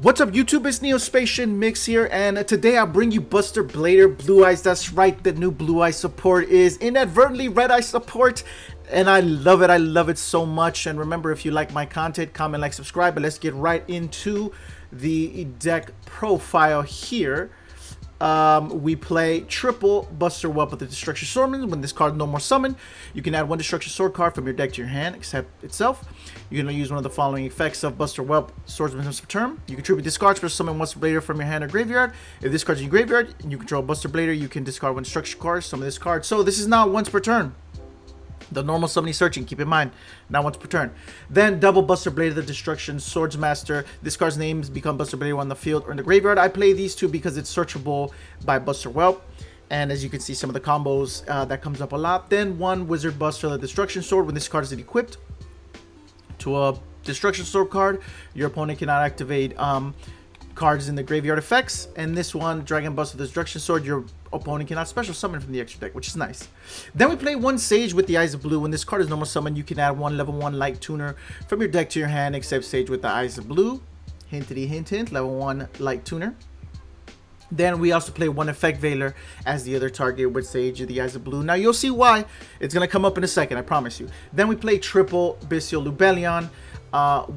What's up YouTube, it's Neo-Spacian Migz here, and today I'll bring you Buster BLADER Blue Eyes. That's right, the new Blue Eye support is inadvertently Red Eye support, and I love it so much. And remember, if you like my content, comment, like, subscribe, but let's get right into the deck profile here. We play triple Buster Whelp with the Destruction Swordman. When this card no more summon, you can add one Destruction Sword card from your deck to your hand, except itself. You're going to use one of the following effects of Buster Whelp Swordsman of turn. You contribute discards for summon Buster BLADER from your hand or graveyard. If this card's in your graveyard and you control Buster BLADER, you can discard one Destruction card, summon this card. So this is now once per turn. The normal summoning searching, keep in mind, not once per turn. Then double Buster BLADER, the Destruction Swordsmaster. This card's names become Buster BLADER on the field or in the graveyard. I play these two because it's searchable by Buster Whelp. And as you can see, some of the combos that comes up a lot. Then one Wizard Buster, the Destruction Sword. When this card is equipped to a Destruction Sword card, your opponent cannot activate cards in the graveyard effects. And this one, Dragon Buster, the Destruction Sword, your opponent cannot special summon from the extra deck, which is nice. Then we play one Sage with the Eyes of Blue. When this card is normal summon, you can add one level 1 Light Tuner from your deck to your hand, except Sage with the Eyes of Blue. Hintity hint hint, level 1 Light Tuner. Then we also play one Effect Veiler as the other target with Sage of the Eyes of Blue. Now you'll see why. It's going to come up in a second, I promise you. Then we play triple Bestial Lubellion,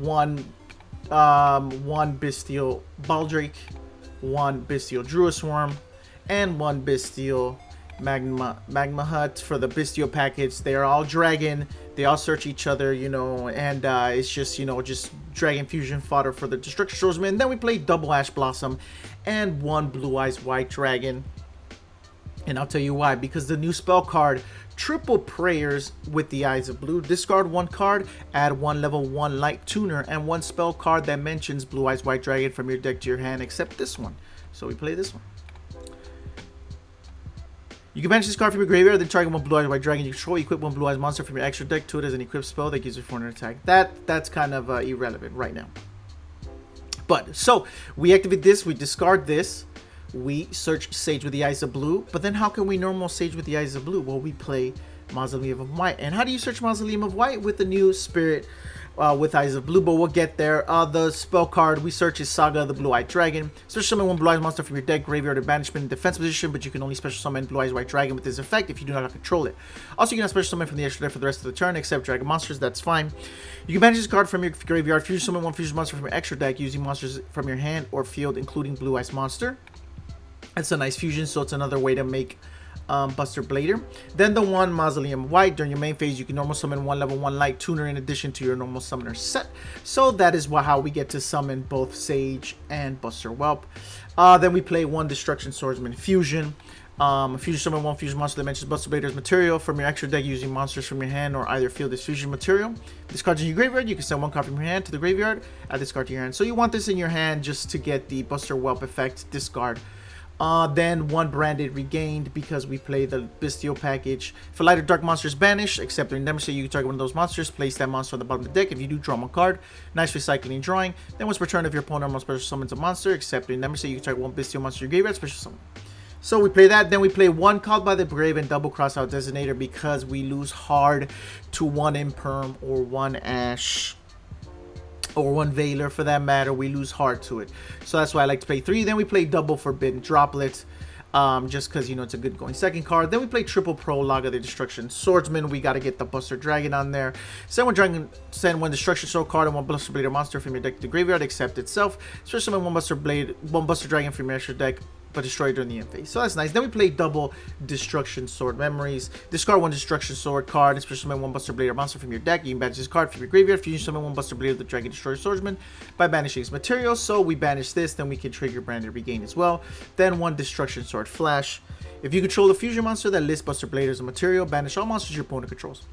one Bestial Baldrake, one Bestial Druisworm, and one Bestial Magma Hut for the Bestial package. They are all dragon. They all search each other, you know, and it's just, you know, just dragon fusion fodder for the Destruction Swordsman. Then we play double Ash Blossom and one Blue Eyes White Dragon. And I'll tell you why. Because the new spell card, Triple Prayers with the Eyes of Blue. Discard one card, add one level 1 Light Tuner, and one spell card that mentions Blue Eyes White Dragon from your deck to your hand, except this one. So we play this one. You can banish this card from your graveyard, then target one Blue Eyes White Dragon you control. Equip one Blue Eyes monster from your extra deck to it as an equipped spell that gives you 400 attack. That's kind of irrelevant right now. But so we activate this, we discard this, we search Sage with the Eyes of Blue. But then how can we normal Sage with the Eyes of Blue? Well, we play Mausoleum of White. And how do you search Mausoleum of White? With the new Spirit with Eyes of Blue, but we'll get there. The spell card we search is Saga, the Blue Eyed Dragon. Search summon one Blue Eyes monster from your deck, graveyard, or banishment in defense position, but you can only special summon Blue Eyes White Dragon with this effect if you do not control it. Also, you can special summon from the extra deck for the rest of the turn, except dragon monsters, that's fine. You can banish this card from your graveyard, fusion summon one fusion monster from your extra deck using monsters from your hand or field, including Blue Eyes monster. It's a nice fusion, so it's another way to make Buster BLADER. Then the one Mausoleum White. During your main phase, you can normal summon one level 1 Light Tuner in addition to your normal summoner set. So that is how we get to summon both Sage and Buster Whelp. Then we play one Destruction Swordsman Fusion. Fusion summon one fusion monster that mentions Buster BLADER's material from your extra deck using monsters from your hand or either field this fusion material. This card's in your graveyard. You can send one card from your hand to the graveyard, add this card to your hand. So you want this in your hand just to get the Buster Whelp effect, discard. Then one Branded Regained because we play the Bestial package. If a light or dark monster is banished, except during demonstration, you can target one of those monsters, place that monster on the bottom of the deck. If you do, draw one card. Nice recycling and drawing. Then once per turn, if your opponent normal special summons a monster, except during demonstration, you can target one Bestial monster in your graveyard, special summon. So we play that. Then we play one Called by the Brave and double Crossout Designator because we lose hard to one Imperm or one Ash. Or one Veiler for that matter, we lose hard to it. So that's why I like to play 3. Then we play double Forbidden Droplet, just because, you know, it's a good going second card. Then we play triple Prologue of the Destruction Swordsman. We got to get the Buster Dragon on there. Send one Destruction Sword card and one Buster BLADER monster from your deck to the graveyard, except itself. Special summon one Buster Dragon from your extra deck, but destroy during the end phase. So that's nice. Then we play double Destruction Sword Memories. Discard one Destruction Sword card and special summon one Buster BLADER monster from your deck. You can banish this card from your graveyard. Fusion summon one Buster BLADER the Dragon Destroyer Swordsman by banishing its material. So we banish this, then we can trigger Branded Regain as well. Then one Destruction Sword Flash. If you control a fusion monster that lists Buster BLADER as a material, banish all monsters your opponent controls.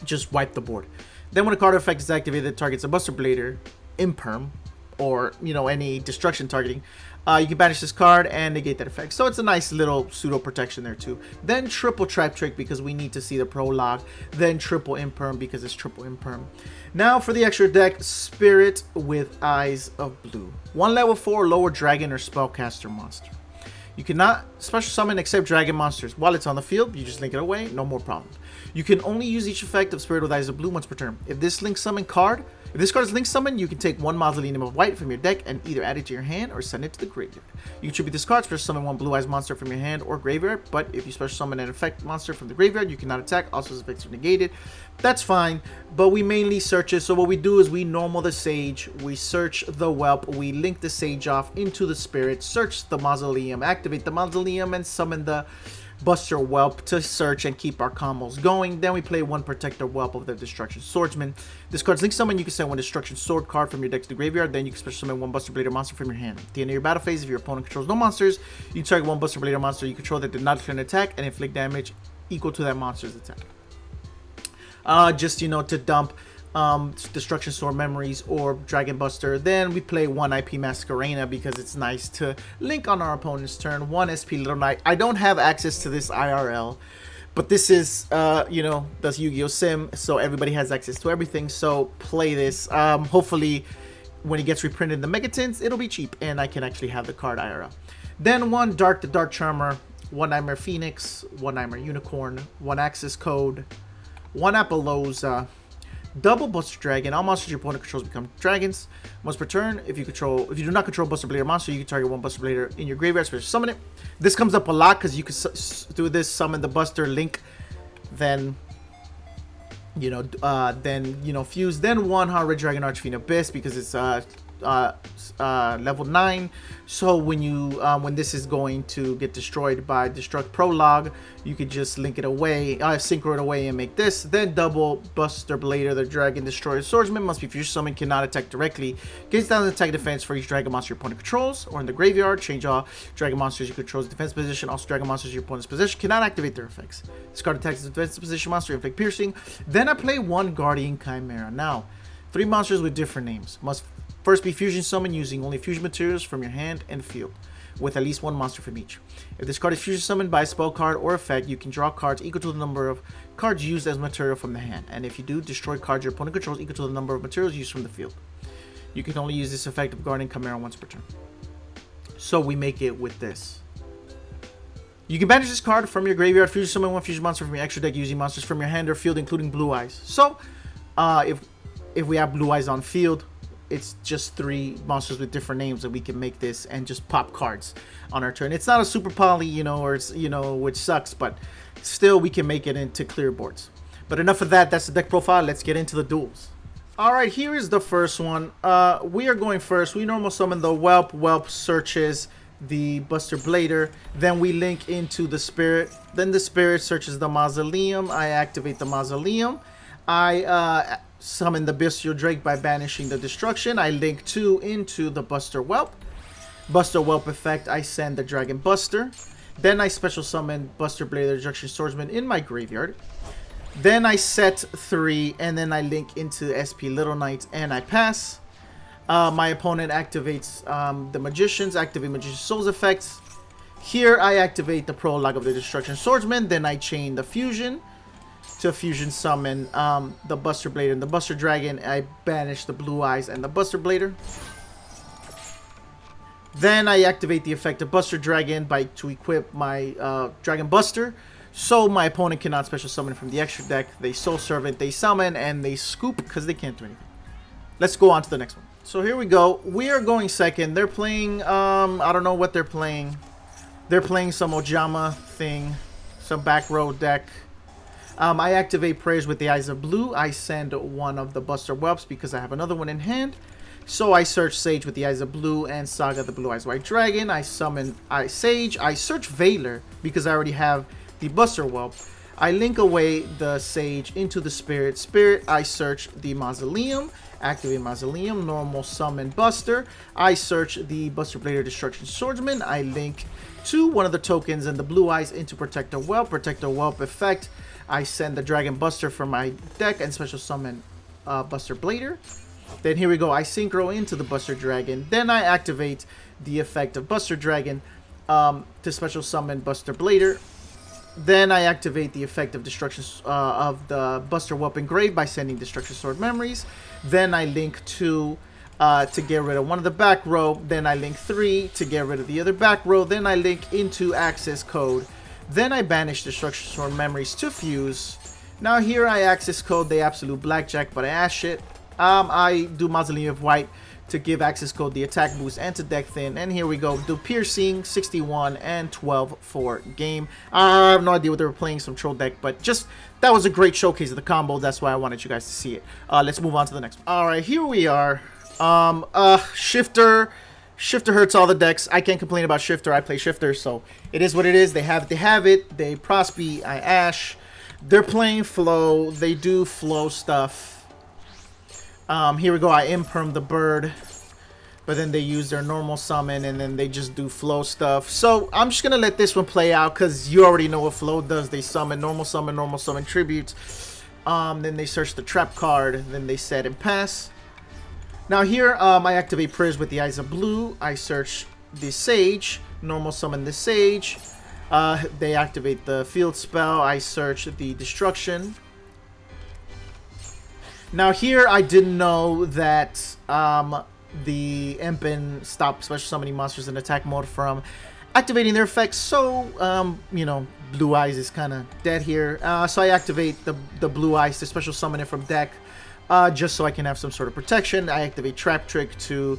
Just wipe the board. Then when a card effect is activated that targets a Buster BLADER, Imperm, or, you know, any destruction targeting, you can banish this card and negate that effect. So it's a nice little pseudo protection there too. Then triple Trap Trick because we need to see the Prologue. Then triple Imperm because it's triple Imperm. Now for the extra deck, Spirit with Eyes of Blue. One level 4 lower dragon or spellcaster monster. You cannot special summon except dragon monsters. While it's on the field, you just link it away, no more problem. You can only use each effect of Spirit with Eyes of Blue once per turn. If this link summon card If this card is Link Summon, you can take one Mausoleum of White from your deck and either add it to your hand or send it to the graveyard. You can tribute this card, special summon one Blue Eyes monster from your hand or graveyard, but if you special summon an effect monster from the graveyard, you cannot attack, also its effects are negated. That's fine, but we mainly search it. So what we do is we normal the Sage, we search the Whelp, we link the Sage off into the Spirit, search the Mausoleum, activate the Mausoleum, and summon the Buster Whelp to search and keep our combos going. Then we play one Protector Whelp of the Destruction Swordsman. This card's Link Summon. You can send one Destruction Sword card from your deck to the graveyard. Then you can special summon one Buster Blader monster from your hand. At the end of your battle phase, if your opponent controls no monsters, you target one Buster Blader monster you control that did not declare an attack and inflict damage equal to that monster's attack. Just, you know, to dump Destruction Sword Memories or Dragon Buster. Then we play one IP Masquerena because it's nice to link on our opponent's turn. One SP Little Knight. I don't have access to this IRL, but this is, you know, that's Yu-Gi-Oh! Sim, so everybody has access to everything. So play this. Hopefully, when it gets reprinted in the Megatins, it'll be cheap and I can actually have the card IRL. Then one Dark the Dark Charmer, one Nightmare Phoenix, one Nightmare Unicorn, one Axis Code, one Appaloosa, double Buster Dragon. All monsters your opponent controls become dragons. Once per turn, if you do not control Buster Blader monster, you can target one Buster Blader in your graveyard, special summon it. This comes up a lot because you can do this, summon the Buster, link, then you know, fuse. Then one Hard Red Dragon Archfiend Abyss because it's level 9. So when this is going to get destroyed by Destruct Prologue, you could just link it away, synchro it away and make this. Then double Buster Blader, the Dragon Destroyer Swordsman, must be future summoned, cannot attack directly. Gains down the attack defense for each dragon monster your opponent controls, or in the graveyard, change all dragon monsters you control's defense position. Also dragon monsters your opponent's possession cannot activate their effects. This card attacks the defensive position monster, inflict piercing. Then I play one Guardian Chimera. Now, 3 monsters with different names. Must first be fusion summoned using only fusion materials from your hand and field, with at least one monster from each. If this card is fusion summoned by a spell card or effect, you can draw cards equal to the number of cards used as material from the hand. And if you do, destroy cards your opponent controls equal to the number of materials used from the field. You can only use this effect of Guardian Chimera once per turn. So we make it with this. You can banish this card from your graveyard, fusion summon one fusion monster from your extra deck using monsters from your hand or field, including Blue Eyes. So, if we have Blue Eyes on field, it's just 3 monsters with different names that we can make this and just pop cards on our turn. It's not a super poly, you know, or it's, you know, which sucks, but still we can make it into clear boards. But enough of that. That's the deck profile. Let's get into the duels. All right, here is the first one. We are going first. We normal summon the Whelp. Whelp searches the Buster Blader. Then we link into the Spirit. Then the Spirit searches the Mausoleum. I activate the Mausoleum. I summon the Bestial Drake by banishing the Destruction. I link 2 into the Buster Whelp. Buster Whelp effect, I send the Dragon Buster. Then I special summon Buster Blader Destruction Swordsman in my graveyard. Then I set 3, and then I link into SP Little Knight, and I pass. My opponent activates the Magicians, activate Magician's Souls effects. Here I activate the Prologue of the Destruction Swordsman. Then I chain the Fusion to fusion summon the Buster Blader and the Buster Dragon. I banish the Blue Eyes and the Buster Blader. Then I activate the effect of Buster Dragon to equip my Dragon Buster. So my opponent cannot special summon from the extra deck. They Soul Servant, they summon, and they scoop because they can't do anything. Let's go on to the next one. So here we go. We are going second. They're playing, I don't know what they're playing. They're playing some Ojama thing, some back row deck. I activate Prayers with the Eyes of Blue. I send one of the Buster Whelps because I have another one in hand. So I search Sage with the Eyes of Blue and Saga the Blue Eyes White Dragon. I summon Sage. I search Veiler because I already have the Buster Whelp. I link away the Sage into the Spirit. I search the Mausoleum. Activate Mausoleum. Normal summon Buster. I search the Buster Blader Destruction Swordsman. I link to one of the tokens and the Blue Eyes into Protector Whelp. Protector Whelp effect. I send the Dragon Buster from my deck and special summon Buster Blader. Then here we go. I synchro into the Buster Dragon. Then I activate the effect of Buster Dragon to special summon Buster Blader. Then I activate the effect of Destruction of the Buster Whelp Engraved by sending Destruction Sword Memories. Then I link 2 to get rid of one of the back row. Then I link 3 to get rid of the other back row. Then I link into Access Code. Then I banish Destruction Sword Memories to fuse. Now here I access code the Absolute Blackjack, but I ash it. I do Mausoleum of White to give access code the attack boost and to deck thin. And here we go. Do Piercing, 61 and 12 for game. I have no idea what they were playing, some troll deck, but just that was a great showcase of the combo. That's why I wanted you guys to see it. Let's move on to the next one. All right, here we are. Shifter. Shifter hurts all the decks. I can't complain about Shifter. I play Shifter, so it is what it is. They have it. They have it. They Prosby. I Ash. They're playing Flow. They do Flow stuff. Here we go. I Imperm the bird, but then they use their normal summon, and then they just do Flow stuff. So I'm just gonna let this one play out because you already know what Flow does. They summon normal summon tributes. Then they search the trap card. Then they set and pass. Now here, I activate Priz with the Eyes of Blue. I search the Sage, normal summon the Sage. They activate the field spell. I search the Destruction. Now here, I didn't know that the Empen stopped special summoning monsters in attack mode from activating their effects. So, you know, Blue Eyes is kind of dead here. So I activate the Blue Eyes to special summon it from deck. Just so I can have some sort of protection. I activate Trap Trick to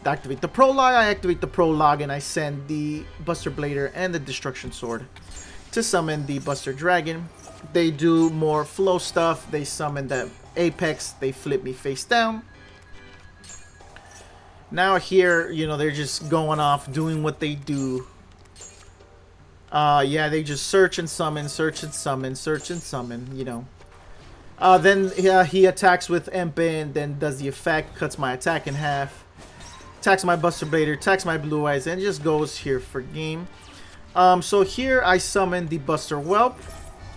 activate the Prologue. I activate the Prologue and I send the Buster Blader and the Destruction Sword to summon the Buster Dragon. They do more flow stuff. They summon the Apex. They flip me face down. Now here, you know, they're just going off doing what they do. Yeah, they just search and summon, search and summon, search and summon, you know. Then he attacks with Empen, then does the effect, cuts my attack in half, attacks my Buster Blader, attacks my Blue Eyes, and just goes here for game. So here I summon the Buster Whelp.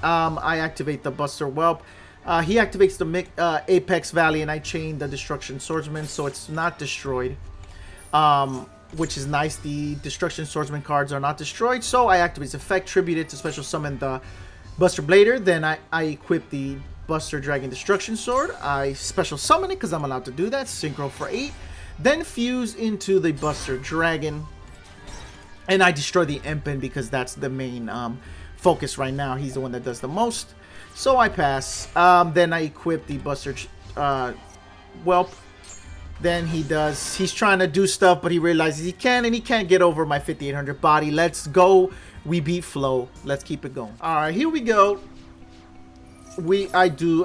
I activate the Buster Whelp. He activates the Apex Valley, and I chain the Destruction Swordsman, so it's not destroyed. Which is nice. The Destruction Swordsman cards are not destroyed, so I activate its effect, tribute it to special summon the Buster Blader. Then I equip the Buster Dragon Destruction Sword. I special summon it because I'm allowed to do that. Synchro for 8. Then fuse into the Buster Dragon. And I destroy the Empen because that's the main focus right now. He's the one that does the most. So I pass. Then I equip the Buster Whelp. Then he's trying to do stuff, but he realizes he can, and he can't get over my 5800 body. Let's go. We beat Flow. Let's keep it going. All right, here we go. I do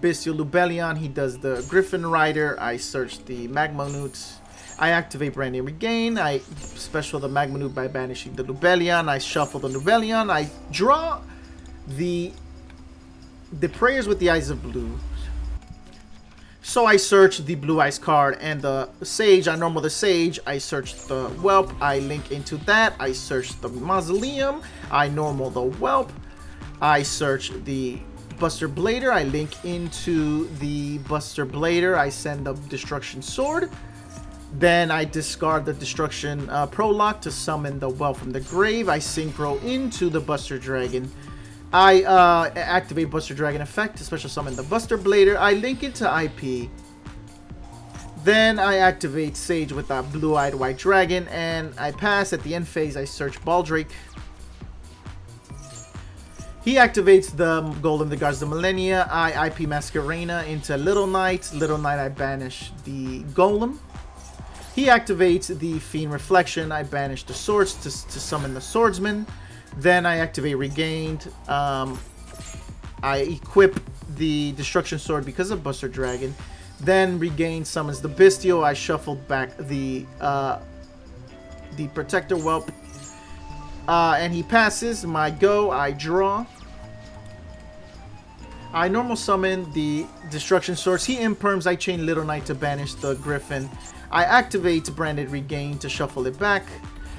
Bestial Lubellion. He does the Griffin Rider. I search the Magma Newts. I activate Branding Regain. I special the Magma Newt by banishing the Lubellion. I shuffle the Lubellion. I draw the Prayers with the Eyes of Blue. So I search the Blue Eyes card and the Sage. I normal the Sage. I search the Whelp. I link into that. I search the Mausoleum. I normal the Whelp. I search the Buster Blader. I link into the Buster Blader. I send the Destruction Sword. Then I discard the Destruction Prologue to summon the Well from the Grave. I synchro into the Buster Dragon. I activate Buster Dragon effect to special summon the Buster Blader. I link it to IP. Then I activate Sage with that Blue-Eyed White Dragon. And I pass. At the end phase, I search Baldrake. He activates the Golem that guards the Millennia. I IP Masquerena into Little Knight. Little Knight, I banish the Golem. He activates the Fiend Reflection. I banish the swords to summon the Swordsman. Then I activate Regained. I equip the Destruction Sword because of Buster Dragon. Then Regained summons the Bestial. I shuffled back the Protector Whelp. And he passes. My go. I draw. I normal summon the Destruction Swords. He imperms. I chain Little Knight to banish the Griffin. I activate Branded Regain to shuffle it back.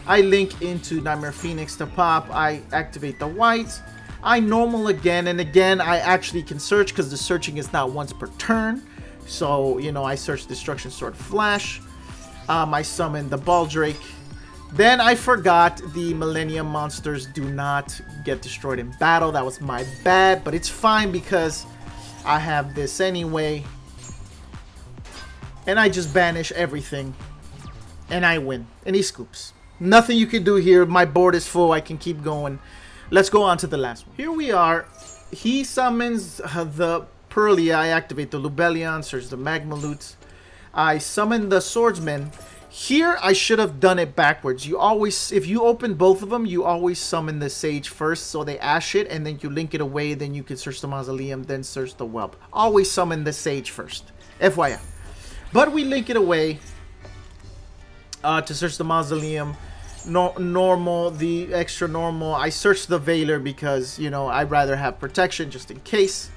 I link into Nightmare Phoenix to pop. I activate the white. I normal again and again. I actually can search because the searching is not once per turn. So, you know, I search Destruction Sword Flash. I summon the Baldrake. Then I forgot the Millennium monsters do not get destroyed in battle. That was my bad, but it's fine because I have this anyway. And I just banish everything. And I win. And he scoops. Nothing you can do here. My board is full. I can keep going. Let's go on to the last one. Here we are. He summons the Pearlia, I activate the Lubellion, search the Magma Loot. I summon the Swordsman. Here, I should have done it backwards. You always, if you open both of them, you always summon the Sage first, so they ash it, and then you link it away, then you can search the Mausoleum, then search the Whelp. Always summon the Sage first. FYI. But we link it away to search the Mausoleum. Normal, the extra normal. I search the Veiler because, you know, I'd rather have protection just in case.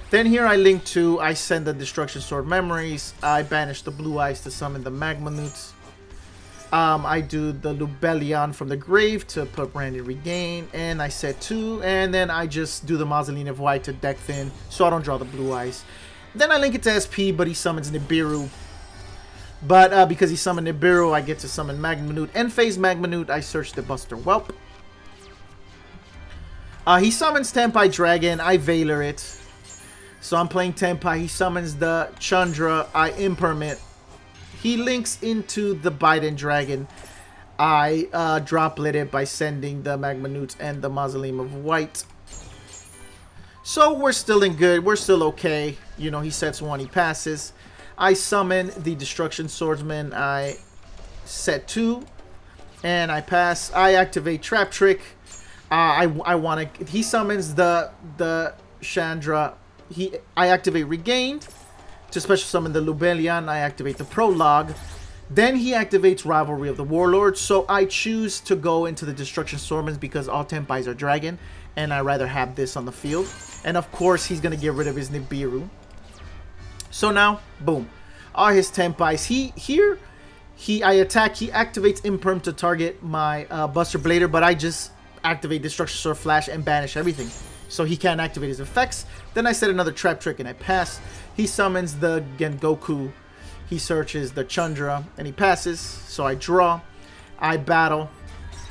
Then here I link to, I send the Destruction Sword Memories. I banish the Blue Eyes to summon the Magma Newts. I do the Lubellion from the grave to put Branded Regain. And I set 2. And then I just do the Mausoleum of White to deck thin so I don't draw the Blue Eyes. Then I link it to SP, but he summons Nibiru. But because he summoned Nibiru, I get to summon Magma Newt. End phase Magma Newt, I search the Buster Whelp. He summons Tenpai Dragon, I Veiler it. So I'm playing Tenpai, he summons the Chandra, I Impermit. He links into the Biden Dragon. I droplet it by sending the Magma Newts and the Mausoleum of White. So we're still in good, we're still okay. You know, he sets 1, he passes. I summon the Destruction Swordsman, I set 2, and I pass. I activate Trap Trick. I want to, he summons the Chandra. I activate Regained to special summon the Lubellion. I activate the Prologue. Then he activates Rivalry of the Warlords. So I choose to go into the Destruction Swordsman because all Tenpais are Dragon. And I rather have this on the field. And of course, he's going to get rid of his Nibiru. So now, boom. All his Tenpais. I attack. He activates Imperm to target my Buster Blader. But I just activate Destruction Sword Flash and banish everything. So he can't activate his effects. Then I set another Trap Trick and I pass. He summons the Gengoku. He searches the Chandra and he passes. So I draw. I battle.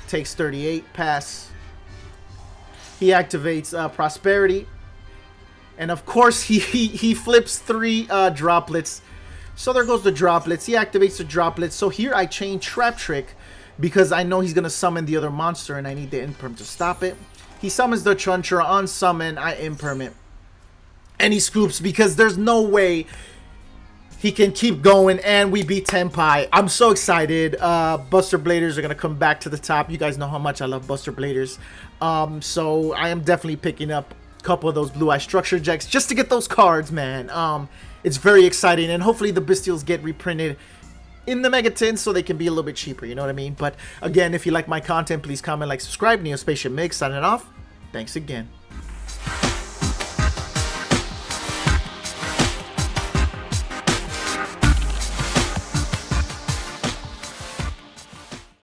Takes 38. Pass. He activates Prosperity. And of course he flips 3 droplets. So there goes the droplets. He activates the droplets. So here I chain Trap Trick because I know he's going to summon the other monster and I need the Imperm to stop it. He summons the Chandra on summon. I Imperm it. And he scoops because there's no way he can keep going and we beat Tenpai. I'm so excited. Buster Bladers are going to come back to the top. You guys know how much I love Buster Bladers. So I am definitely picking up a couple of those Blue Eye Structure Jacks just to get those cards, man. It's very exciting. And hopefully the Bestials get reprinted in the Mega Tins so they can be a little bit cheaper. You know what I mean? But again, if you like my content, please comment, like, subscribe. Neo-Spacian Migz signing off. Thanks again.